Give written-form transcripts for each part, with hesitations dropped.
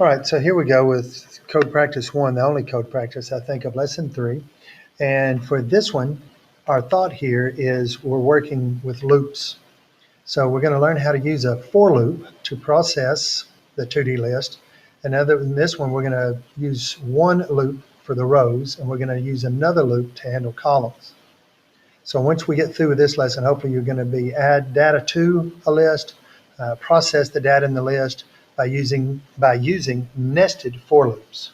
All right, so here we go with code practice 1, the only code practice I think of lesson 3. And for this one, our thought here is we're working with loops. So we're going to learn how to use a for loop to process the 2D list. And other than this one, we're going to use one loop for the rows, and we're going to use another loop to handle columns. So once we get through with this lesson, hopefully you're going to be add data to a list, process the data in the list by using nested for loops.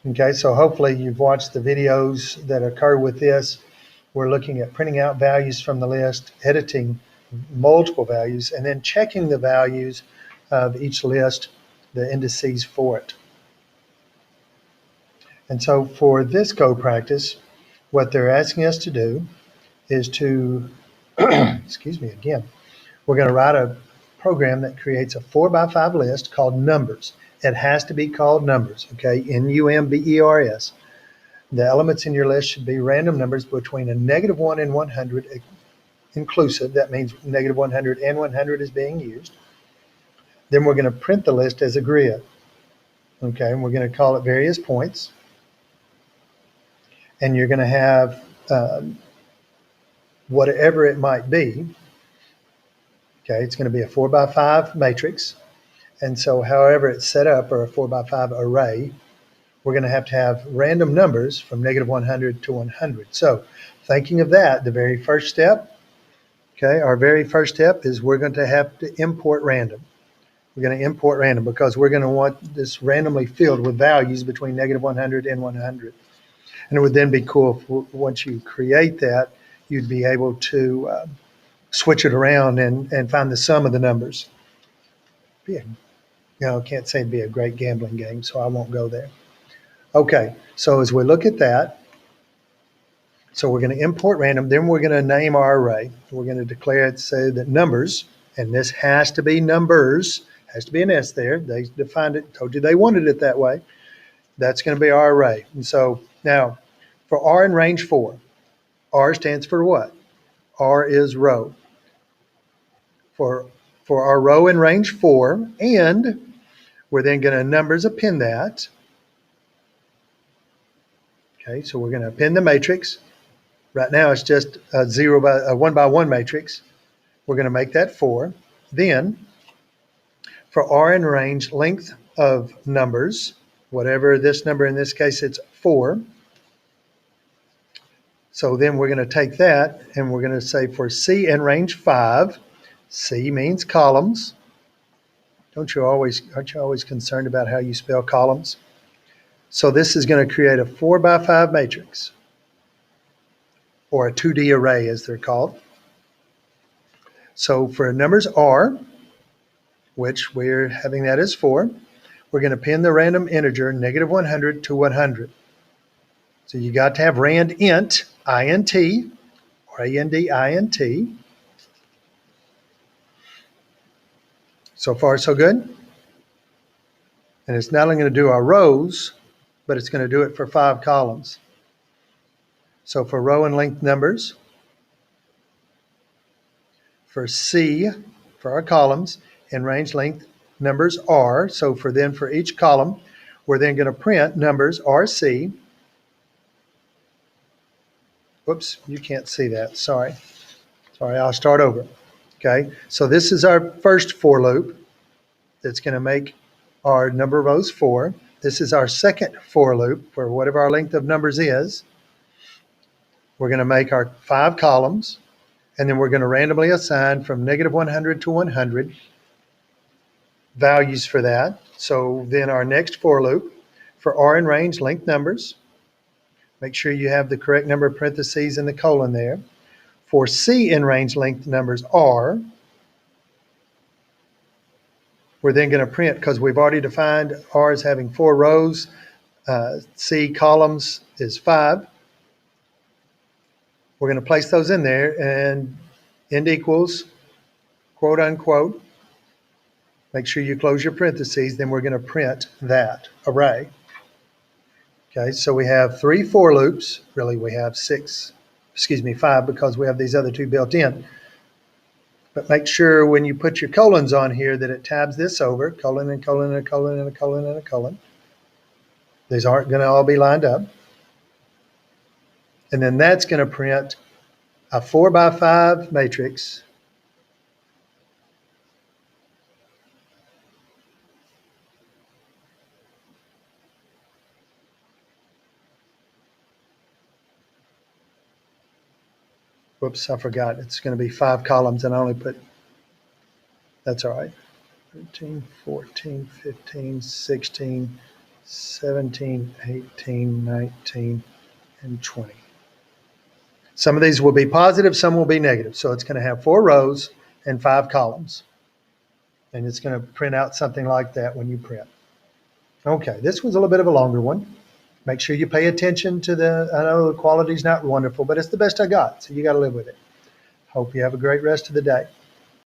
Okay, so hopefully you've watched the videos that occur with this. We're looking at printing out values from the list, editing multiple values, and then checking the values of each list, the indices for it. And so for this code practice, what they're asking us to do is to, excuse me again, we're going to write a program that creates a 4x5 list called numbers. It has to be called numbers, okay? Numbers. The elements in your list should be random numbers between a -1 and 100 inclusive. That means -100 and 100 is being used. Then we're going to print the list as a grid, okay? And we're going to call it various points. And you're going to have whatever it might be. Okay, it's going to be a 4x5 matrix. And so however it's set up, or a 4x5 array, we're going to have random numbers from -100 to 100. So thinking of that, the very first step, okay, our very first step is we're going to have to import random. We're going to import random because we're going to want this randomly filled with values between -100 and 100. And it would then be cool if once you create that, you'd be able to switch it around and find the sum of the numbers. Can't say it'd be a great gambling game, so I won't go there. Okay, so as we look at that, so we're going to import random, then we're going to name our array. We're going to declare it, say that numbers, and this has to be numbers, has to be an S there. They defined it, told you they wanted it that way. That's going to be our array. And so now for R in range 4, R stands for what? R is row. For our row in range 4, and we're then going to numbers append that. Okay, so we're going to append the matrix. Right now it's just a 1 by 1 matrix. We're going to make that 4. Then for R in range length of numbers, whatever this number, in this case it's 4. So then we're going to take that and we're going to say for C in range 5, C means columns. Aren't you always concerned about how you spell columns? So this is going to create a 4x5 matrix, or a 2D array as they're called. So for numbers R, which we're having that as 4, we're going to pin the random integer -100 to 100. So you got to have rand int, int, or int. So far, so good. And it's not only going to do our rows, but it's going to do it for 5 columns. So for row and length numbers, for C, for our columns, and range length numbers R. So for each column, we're then going to print numbers RC. Whoops, you can't see that. Sorry, I'll start over. Okay, so this is our first for loop that's going to make our number of rows 4. This is our second for loop for whatever our length of numbers is. We're going to make our 5 columns, and then we're going to randomly assign from -100 to 100 values for that. So then our next for loop for R in range length numbers, make sure you have the correct number of parentheses and the colon there. For C in range length numbers R, we're then going to print, because we've already defined R as having 4 rows, C columns is 5. We're going to place those in there and end equals, quote unquote. Make sure you close your parentheses, then we're going to print that array. Okay, so we have 3 for loops. Really, we have 5, because we have these other 2 built in. But make sure when you put your colons on here that it tabs this over, colon and colon and a colon and a colon and a colon. These aren't going to all be lined up. And then that's going to print a 4x5 matrix Whoops, I forgot. It's going to be 5 columns and I only put, that's all right. 13, 14, 15, 16, 17, 18, 19, and 20. Some of these will be positive, some will be negative. So it's going to have 4 rows and 5 columns. And it's going to print out something like that when you print. Okay, this was a little bit of a longer one. Make sure you pay attention to I know the quality's not wonderful, but it's the best I got, so you got to live with it. Hope you have a great rest of the day.